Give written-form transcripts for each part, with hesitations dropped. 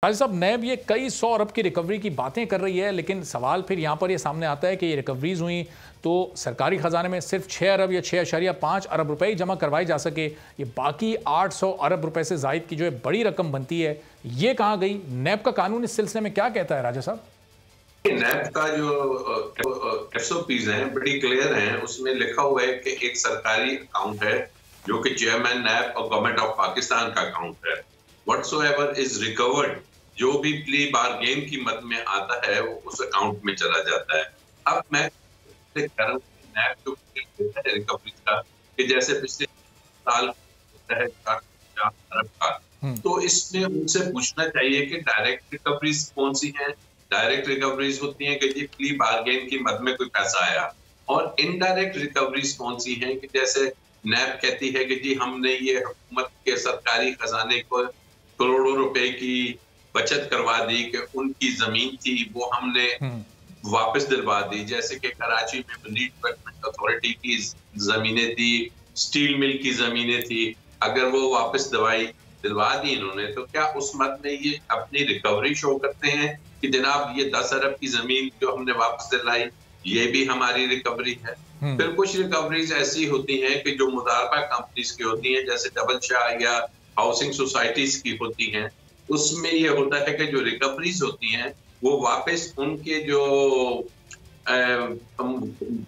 राज साहब, नैब ये कई 100 अरब की रिकवरी की बातें कर रही है, लेकिन सवाल फिर यहाँ पर ये सामने आता है कि ये रिकवरीज हुई तो सरकारी खजाने में सिर्फ 6 अरब या 6.5 अरब रुपए ही जमा करवाए जा सके। ये बाकी 800 अरब रुपए से जायद की जो है बड़ी रकम बनती है, ये कहाँ गई? नैब का कानून इस सिलसिले में क्या कहता है राजा साहब? नैब का जो एसओपीज हैं बड़ी क्लियर हैं। उसमें लिखा हुआ है कि एक सरकारी अकाउंट है जो कि चेयरमैन नैब और गवर्नमेंट ऑफ पाकिस्तान का अकाउंट है। व्हाटसोएवर इज रिकवर्ड, जो भी प्ली बारगेन की मद में आता है वो उस अकाउंट में चला जाता है। अब मैं कह रहा हूँ नैब जो रिकवरी का कि जैसे पिछले साल है 4 अरब का, तो इसमें उनसे पूछना चाहिए कि डायरेक्ट रिकवरीज कौन सी हैं। डायरेक्ट रिकवरीज होती हैं कि जी प्ली बारगेन की मद में कोई पैसा आया, और इनडायरेक्ट रिकवरीज कौन सी हैं कि जैसे नैब कहती है कि जी हमने ये हुकूमत के सरकारी खजाने को करोड़ों रुपए की बचत करवा दी, कि उनकी जमीन थी वो हमने वापस दिलवा दी। जैसे कि कराची में मरीन डेवलपमेंट अथॉरिटी की जमीनें थी, स्टील मिल की जमीनें थी, अगर वो वापस दिलवा दी इन्होंने, तो क्या उस मद में ये अपनी रिकवरी शो करते हैं कि जनाब ये 10 अरब की जमीन जो हमने वापस दिलाई ये भी हमारी रिकवरी है। फिर कुछ रिकवरीज ऐसी होती हैं कि जो मुदारबा कंपनीज की होती हैं, जैसे डबल शाह या हाउसिंग सोसाइटीज की होती हैं। उसमें ये होता है कि जो रिकवरीज होती हैं वो वापस उनके जो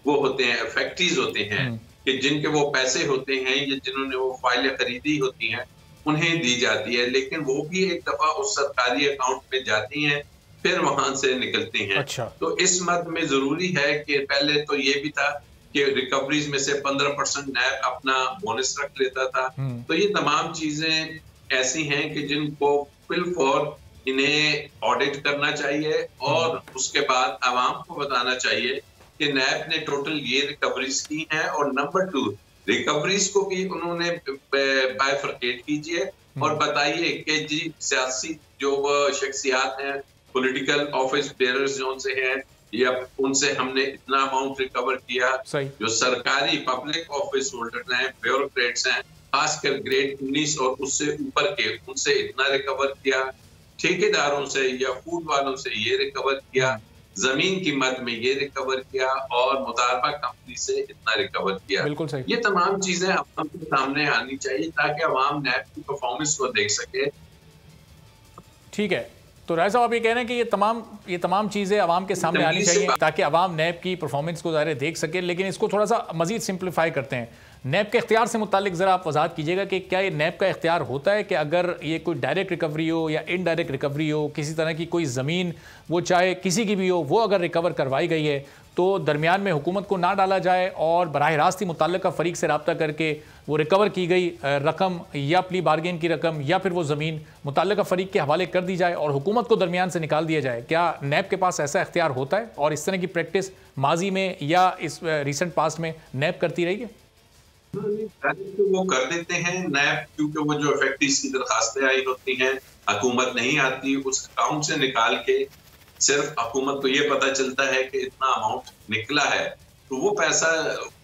वो होते हैं फैक्ट्रीज होते हैं कि जिनके वो पैसे होते हैं या जिन्होंने वो फाइलें खरीदी होती हैं उन्हें दी जाती है, लेकिन वो भी एक दफा उस सरकारी अकाउंट में जाती हैं फिर वहां से निकलती हैं। अच्छा। तो इस मद में जरूरी है कि पहले तो ये भी था कि रिकवरीज में से 15% नैब अपना बोनस रख लेता था। तो ये तमाम चीजें ऐसी हैं कि जिनको बिल्कुल इन्हें ऑडिट करना चाहिए और उसके बाद आवाम को बताना चाहिए कि नैब ने टोटल ये रिकवरीज की हैं। और नंबर 2, रिकवरीज को भी उन्होंने बाइफरकेट कीजिए और बताइए कि जी सियासी जो शख्सियात हैं, पॉलिटिकल ऑफिस बेयरर्स जो से हैं या उनसे हमने इतना अमाउंट रिकवर किया, जो सरकारी पब्लिक ऑफिस होल्डर हैं, ब्यूरोक्रेट्स हैं, खासकर ग्रेड 19 और उससे ऊपर के, उनसे इतना रिकवर किया, ठेकेदारों से या फूड वालों से ये रिकवर किया, जमीन की मद में ये रिकवर किया और मुदारबा कंपनी से इतना रिकवर किया। बिल्कुल सही। ये तमाम चीजें अवाम के सामने आनी चाहिए ताकि अवाम नैब की परफॉर्मेंस को देख सके। ठीक है, तो राय साहब आप ये कह रहे हैं कि ये तमाम चीज़ें अवाम के सामने आनी चाहिए ताकि अवाम नैब की परफॉर्मेंस को ज़ाहिर देख सके, लेकिन इसको थोड़ा सा मजीद सिंप्लीफाई करते हैं। नैब के इख्तियार से मुतालिक ज़रा आप वजाहत कीजिएगा कि क्या ये नैब का इख्तियार होता है कि अगर ये कोई डायरेक्ट रिकवरी हो या इनडायरेक्ट रिकवरी हो, किसी तरह की कोई ज़मीन वो चाहे किसी की भी हो, वो अगर रिकवर करवाई गई है तो दरमियान में हुकूमत को ना डाला जाए और बराह रास्त ही मुतल्लिका फ़रीक से रब्ता करके वो रिकवर की गई रकम या प्ली बारगेन की रकम या फिर वो ज़मीन मुतल्लिका फ़रीक के हवाले कर दी जाए और हुकूमत को दरमियान से निकाल दिया जाए? क्या नैब के पास ऐसा इख्तियार होता है और इस तरह की प्रैक्टिस माजी में या इस रिसेंट पास्ट में नैब करती रही है? तो वो कर देते हैं नैब, क्योंकि वो जो फैक्ट्रीज की दरखास्तें आई होती हैं हुकूमत नहीं आती, उस अकाउंट से निकाल के सिर्फ हुकूमत को ये पता चलता है कि इतना अमाउंट निकला है, तो वो पैसा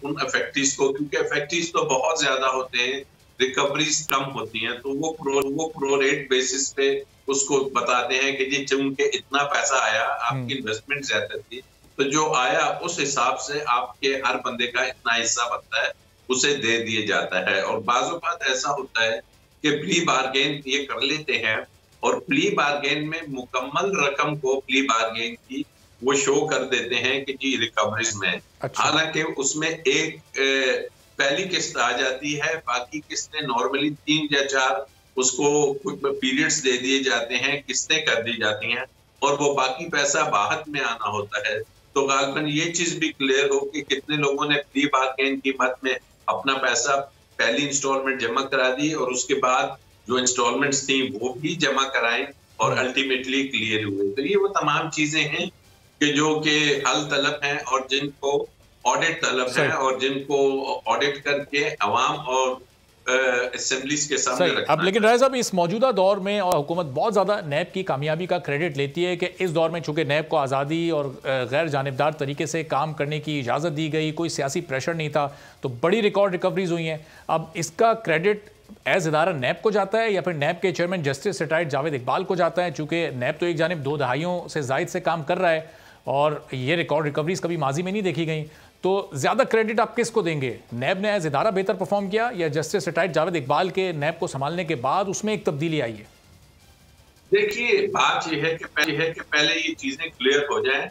उन फैक्ट्रीज को, क्योंकि फैक्ट्रीज तो बहुत ज्यादा होते हैं, रिकवरीज कम होती हैं, तो वो प्रो रेट बेसिस पे उसको बताते हैं कि जी चूंकि इतना पैसा आया, आपकी इन्वेस्टमेंट ज्यादा थी, तो जो आया उस हिसाब से आपके हर बंदे का इतना हिस्सा बनता है, उसे दे दिया जाता है। और बाज़ औक़ात ऐसा होता है कि प्ली बारगेन ये कर लेते हैं और प्ली बारगेन में मुकम्मल रकम को प्ली बारगेन की वो शो कर देते हैं कि जी रिकवरीज में। अच्छा। हालांकि उसमें एक पहली किस्त आ जाती है, बाकी किस्तें नॉर्मली 3 या 4 उसको कुछ पीरियड्स दे दिए जाते हैं, किस्तें कर दी जाती हैं और वो बाकी पैसा बाहर में आना होता है। तो गालबन ये चीज भी क्लियर हो कि कितने लोगों ने प्ली बारगेन की मद में अपना पैसा पहली इंस्टॉलमेंट जमा करा दी और उसके बाद जो इंस्टॉलमेंट्स थी वो भी जमा कराएं और अल्टीमेटली क्लियर हुए। तो ये वो तमाम चीजें हैं कि जो कि हल तलब हैं और जिनको ऑडिट तलब है और जिनको ऑडिट करके अवाम और असेंबलीज के सामने रखना। अब लेकिन राय साहब, इस मौजूदा दौर में और हुकूमत बहुत ज़्यादा नैब की कामयाबी का क्रेडिट लेती है कि इस दौर में चूंकि नैब को आज़ादी और गैर जानिबदार तरीके से काम करने की इजाज़त दी गई, कोई सियासी प्रेशर नहीं था, तो बड़ी रिकॉर्ड रिकवरीज हुई हैं। अब इसका क्रेडिट एज इदारा नैब को जाता है या फिर नैब के chairman justice retired Javed Iqbal को जाता है? चूंकि नैब तो एक जानिब 2 दहाइयों से जायद से काम कर रहा है और ये रिकॉर्ड रिकवरीज कभी माजी में नहीं देखी गई, तो ज़्यादा क्रेडिट आप किसको देंगे? नैब ने एज इदारा बेहतर परफॉर्म किया या जस्टिस रिटायर्ड जावेद इकबाल के नैब को संभालने के बाद उसमें एक तब्दीली आई है? देखिए, बात यह है कि पहले ये चीजें क्लियर हो जाएं।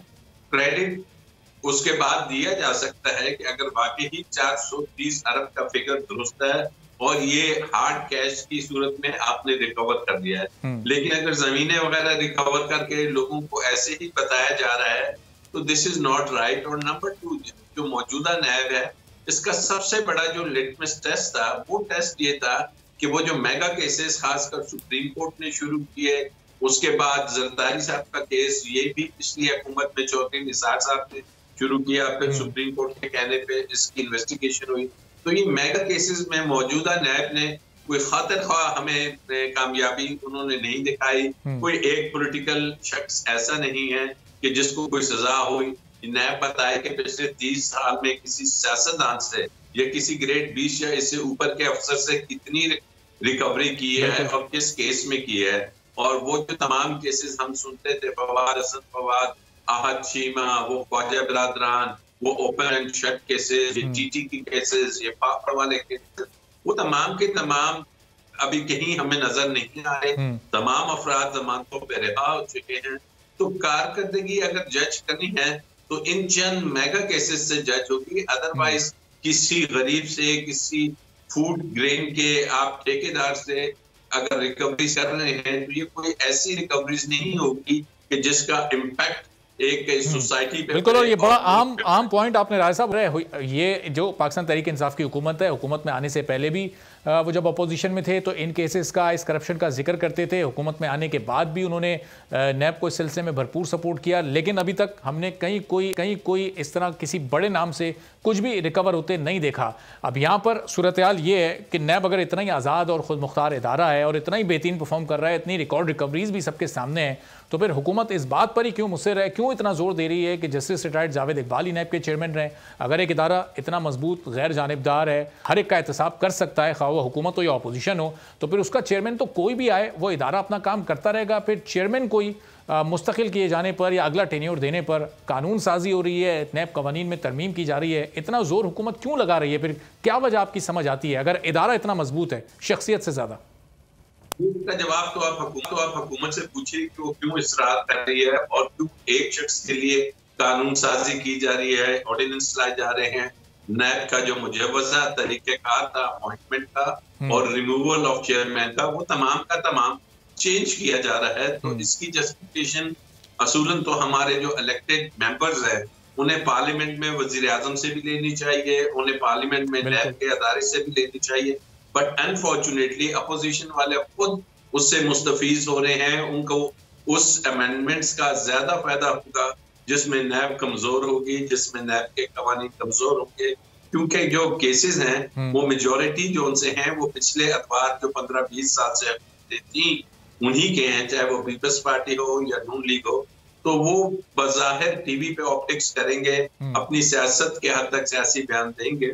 क्रेडिट उसके बाद दिया जा सकता है कि अगर वाकई ही 430 अरब का फिगर दुरुस्त है और ये हार्ड कैश की सूरत में आपने रिकवर कर दिया है, लेकिन अगर जमीनें वगैरह रिकवर करके लोगों को ऐसे ही बताया जा रहा है तो दिस इज नॉट राइट। और नंबर 2, जो मौजूदा नैब है, इसका सबसे बड़ा जो लिटमस टेस्ट था वो टेस्ट ये था कि वो जो मेगा केसेस खासकर सुप्रीम कोर्ट ने शुरू किए, उसके बाद जरदारी साहब का केस, ये भी पिछली हुकूमत में चौधरी निसार साहब ने शुरू किया, फिर सुप्रीम कोर्ट के कहने पे इसकी इन्वेस्टिगेशन हुई। तो ये मेगा केसेस में मौजूदा नैब ने कोई खातिर ख्वाह हमें कामयाबी उन्होंने नहीं दिखाई। कोई एक पॉलिटिकल शख्स ऐसा नहीं है कि जिसको कोई सजा हुई। नैब बताया कि पिछले 30 साल में किसी सियासतदान से या किसी ग्रेड 20 या इससे ऊपर के अफसर से कितनी रिकवरी की है और किस केस में की है। और वो जो तमाम केसेस हम सुनते थे, फवाद, असद फवाद, आहद शीमा, वो ख्वाजा बिरादरान, वो ओपन एंड शट केसेस, ये टीटी की केसेस, ये पापड़ वाले केसेस, वो तमाम के तमाम अभी कहीं हमें नजर नहीं आए। तमाम अफराद जमानतों पे रिहा हो चुके हैं। तो कारकर्दगी अगर जज करनी है तो इन चंद मेगा केसेस से जज होगी। अदरवाइज किसी गरीब से, किसी फूड ग्रेन के आप ठेकेदार से अगर रिकवरी कर रहे हैं तो ये कोई ऐसी रिकवरीज नहीं होगी कि जिसका इम्पैक्ट एक सोसाइटी पे। बिल्कुल, और ये बड़ा आम पॉइंट आपने राय साहब, ये जो पाकिस्तान तहरीक इंसाफ की हुकूमत है, हुकूमत में आने से पहले भी वो जब अपोजिशन में थे तो इन केसेस का, इस करप्शन का जिक्र करते थे। हुकूमत में आने के बाद भी उन्होंने नैब को इस सिलसिले में भरपूर सपोर्ट किया, लेकिन अभी तक हमने कहीं कोई इस तरह किसी बड़े नाम से कुछ भी रिकवर होते नहीं देखा। अब यहाँ पर सूरत हाल ये है कि नैब अगर इतना ही आज़ाद और ख़ुद मुख्तार इदारा है और इतना ही बेहतरीन परफॉर्म कर रहा है, इतनी रिकॉर्ड रिकवरीज भी सबके सामने है, तो फिर हुकूमत इस बात पर ही क्यों मुसर है, क्यों इतना जोर दे रही है कि जस्टिस रिटायर्ड जावेद इकबाल ही नैब के चेयरमैन रहे? अगर एक इदारा इतना मजबूत, गैर जानिबदार है, हर एक का एहतसाब कर सकता है, खा वो हुकूमत हो या अपोजिशन हो, तो फिर उसका चेयरमैन तो कोई भी आए, वो इदारा अपना काम करता रहेगा। फिर चेयरमैन कोई मुस्तकिल किए जाने पर या अगला टेन्योर देने पर कानून साजी हो रही है, नैब कवानीन में तरमीम की जा रही है, इतना जोर हुकूमत क्यों लगा रही है? फिर क्या वजह आपकी समझ आती है अगर इदारा इतना मजबूत है शख्सियत से ज्यादा? इसका जवाब तो आप हुकूमत से पूछिए कि वो क्यों इसरार कर रही है और क्यों एक शख्स के लिए कानून साजी की जा रही है, ऑर्डिनेंस लाए जा रहे हैं। नैब का जो मुजव्वज़ा तरीक़ेकार था अपॉइंटमेंट का और रिमूवल ऑफ चेयरमैन का, वो तमाम का तमाम चेंज किया जा रहा है। तो इसकी जस्टिफिकेशन असूलन तो हमारे जो इलेक्टेड मेंबर्स हैं उन्हें पार्लियामेंट में वजीर आजम से भी लेनी चाहिए, उन्हें पार्लियामेंट में नैब के अदारे से भी लेनी चाहिए। बट अनफॉर्चुनेटली अपोजिशन वाले खुद उससे मुस्तफीज हो रहे हैं। उनको उस अमेंडमेंट्स का ज्यादा फायदा होगा जिसमें नैब कमजोर होगी, जिसमें नैब के कवानीन कमजोर होंगे, क्योंकि जो केसेस हैं वो मेजॉरिटी जो उनसे हैं वो पिछले अखबार जो 15-20 साल से थी उन्हीं के हैं, चाहे वो पीपल्स पार्टी हो या नून लीग हो। तो वो बज़ाहिर टीवी पे ऑप्टिक्स करेंगे, अपनी सियासत के हद तक सियासी बयान देंगे,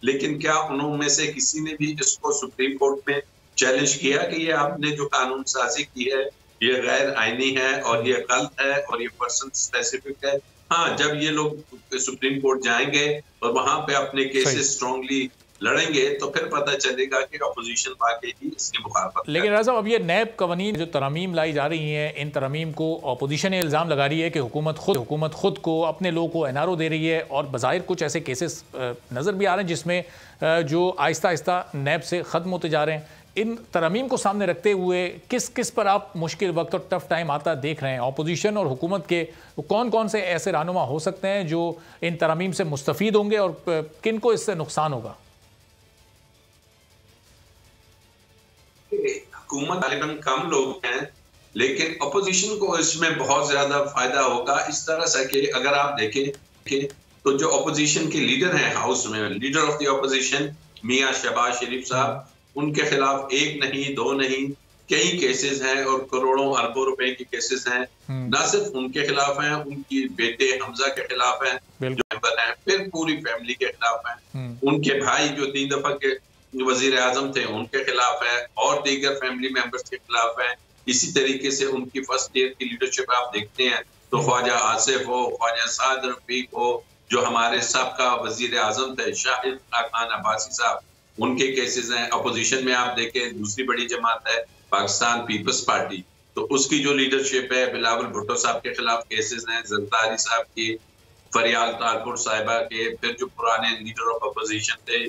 लेकिन क्या उनमें से किसी ने भी इसको सुप्रीम कोर्ट में चैलेंज किया कि ये आपने जो कानून साजी की है ये गैर आईनी है और ये गलत है और ये पर्सन स्पेसिफिक है? हाँ, जब ये लोग सुप्रीम कोर्ट जाएंगे और वहां पे अपने केसेस स्ट्रांगली लड़ेंगे तो फिर पता चलेगा कि अपोजिशन वाकई ही इसकी मुखालफत। लेकिन राजा साहब, अब ये नैब कवानीन जो तरमीम लाई जा रही हैं, इन तरमीम को अपोजिशन ने इल्ज़ाम लगा रही है कि हुकूमत खुद को, अपने लोगों को एनआरओ दे रही है और बज़ाहिर कुछ ऐसे केसेस नज़र भी आ रहे हैं जिसमें जो आहिस्ता आहिस्ता नैब से ख़त्म होते जा रहे हैं। इन तरमीम को सामने रखते हुए किस पर आप मुश्किल वक्त और टफ टाइम आता देख रहे हैं? अपोजिशन और हुकूमत के कौन कौन से ऐसे रहनुमा हो सकते हैं जो इन तरमीम से मुस्तफ़ीद होंगे और किन को इससे नुकसान होगा? हुकूमत तालिबान कम लोग हैं, लेकिन अपोजिशन को इसमें बहुत ज्यादा फायदा होगा इस तरह से कि अगर आप देखें तो जो अपोजिशन के लीडर हैं हाउस में, लीडर ऑफ द अपोजिशन मियां शहबाज शरीफ साहब, उनके खिलाफ एक नहीं, दो नहीं, कई केसेस हैं और करोड़ों अरबों रुपए के केसेस हैं। न सिर्फ उनके खिलाफ हैं, उनकी बेटे हमजा के खिलाफ हैं जो मेंबर हैं, फिर पूरी फैमिली के खिलाफ हैं। उनके भाई जो 3 दफा के वजीर आजम थे उनके खिलाफ है और दीगर फैमिली मेंबर्स के खिलाफ है। इसी तरीके से उनकी फर्स्ट ईयर की लीडरशिप आप देखते हैं तो ख्वाजा आसिफ हो, ख्वाजा साद रफीक हो, जो हमारे सबका वजीर आजम थे शाहिद खान अब्बासी साहब, उनके केसेस हैं। अपोजिशन में आप देखें दूसरी बड़ी जमात है पाकिस्तान पीपल्स पार्टी, तो उसकी जो लीडरशिप है, बिलावल भुट्टो साहब के खिलाफ केसेस हैं, जरदारी साहब की, फरियाल तारपुर साहिबा के, फिर जो पुराने लीडर ऑफ अपोजिशन थे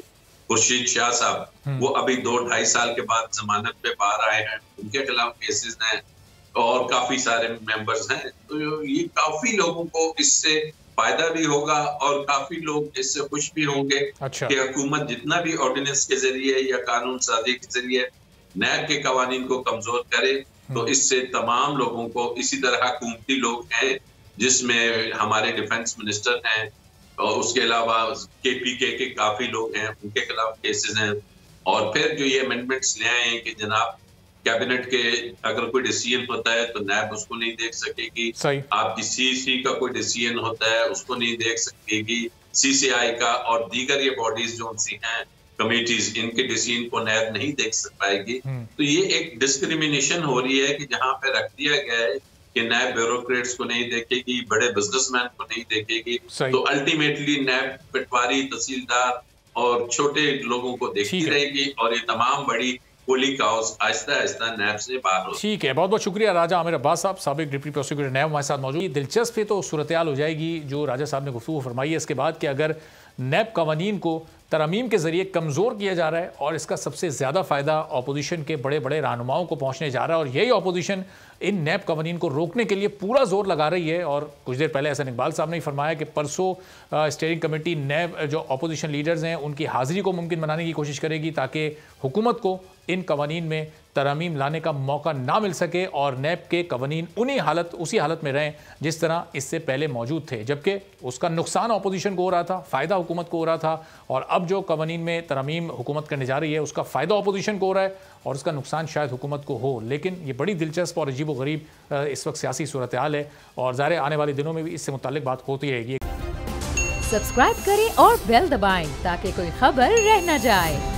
खुर्शीद शाह साहब, वो अभी 2-2.5 साल के बाद जमानत पे बाहर आए हैं, उनके खिलाफ केसेस हैं और काफी सारे मेंबर्स हैं। तो ये काफी लोगों को इससे फायदा भी होगा और काफी लोग इससे खुश भी होंगे कि हुकूमत जितना भी ऑर्डिनेंस के जरिए या कानून साजी के जरिए नैब के कवानीन को कमजोर करे, तो इससे तमाम लोगों को, इसी तरह हुकूमती लोग हैं जिसमें हमारे डिफेंस मिनिस्टर हैं और उसके अलावा KPK के काफी लोग हैं, उनके खिलाफ केसेस हैं। और फिर जो ये अमेंडमेंट्स ले आए हैं कि जनाब कैबिनेट के अगर कोई डिसीजन होता है तो नैब उसको नहीं देख सकेगी, आपकी CC का कोई डिसीजन होता है उसको नहीं देख सकेगी, CCI का और दीगर ये बॉडीज जो सी हैं कमेटीज, इनके डिसीजन को नैब नहीं देख पाएगी। तो ये एक डिस्क्रिमिनेशन हो रही है कि जहाँ पे रख दिया गया है कि नैब ब्यूरोक्रेट्स को नहीं देखेगी, बड़े बिजनेसमैन को नहीं देखेगी, तो अल्टीमेटली नैब पटवारी, तहसीलदार और छोटे लोगों को देखती रहेगी और ये तमाम बड़ी आहिस्ता आहिस्ता नैब से बाहर हो। ठीक है, बहुत बहुत शुक्रिया राजा आमिर अब्बास साहब, साबिक डिप्टी प्रोसिक्यूटर नैब हमारे साथ मौजूद। दिलचस्प तो सूरत हाल हो जाएगी जो राजा साहब ने गुफ्तगू फरमाई है इसके बाद कि अगर नैब कवानीन को तरमीम के जरिए कमज़ोर किया जा रहा है और इसका सबसे ज़्यादा फ़ायदा अपोजिशन के बड़े बड़े रहनुमाओं को पहुँचने जा रहा है और यही अपोजिशन इन नैब कवानीन को रोकने के लिए पूरा जोर लगा रही है। और कुछ देर पहले एहसन इकबाल साहब ने फरमाया कि परसों स्टीयरिंग कमेटी नैब जो अपोजिशन लीडर्स हैं उनकी हाज़िरी को मुमकिन बनाने की कोशिश करेगी ताकि हुकूमत को इन कवानीन में तरमीम लाने का मौका ना मिल सके और नैब के कवानीन उसी हालत में रहें जिस तरह इससे पहले मौजूद थे, जबकि उसका नुकसान अपोजिशन को हो रहा था, फ़ायदा हुकूमत को हो रहा था। और अब जो कवानीन में तरमीम हुकूमत करने जा रही है उसका फ़ायदा अपोजिशन को हो रहा है और उसका नुकसान शायद हुकूमत को हो। लेकिन ये बड़ी दिलचस्प और अजीब व गरीब इस वक्त सियासी सूरत हाल है और ज़ाहिर आने वाले दिनों में भी इससे मुताल्लिक बात होती रहेगी। सब्सक्राइब करें और बेल दबाएं ताकि कोई खबर रह न जाए।